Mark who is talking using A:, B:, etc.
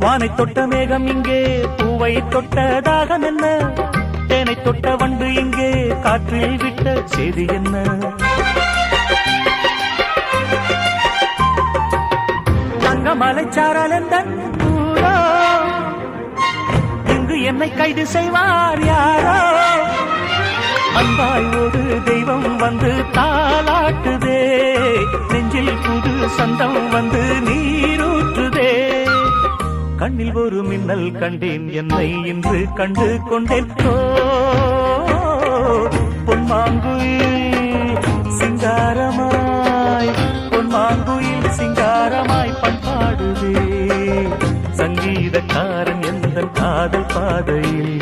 A: வானை தொட்ட மேகம் இங்கே பூவை தொட்ட தாகம் என்ன, தேனை தொட்ட வண்டு இங்கே காற்றில் விட்ட செய்தி என்ன. தங்க மலைச்சாரல் எந்தன் ஊரோ, இங்கு என்னை கைது செய்வார் யாரோ. அன்பாய் ஒரு தெய்வம் வந்து தாலாட்டுதே, நெஞ்சில் புது சந்தம் வந்து நீரூற்றுதே. கண்ணில் ஒரு மின்னல் கண்டேன், என்னை இன்று கண்டு கொண்டேன். பொன்மாங்குயில் சிங்காரமாய், பொன்மாங்குயில் சிங்காரமாய் பண்பாடுதே. சங்கீதக்காரன் எந்த காதல் பாதையில்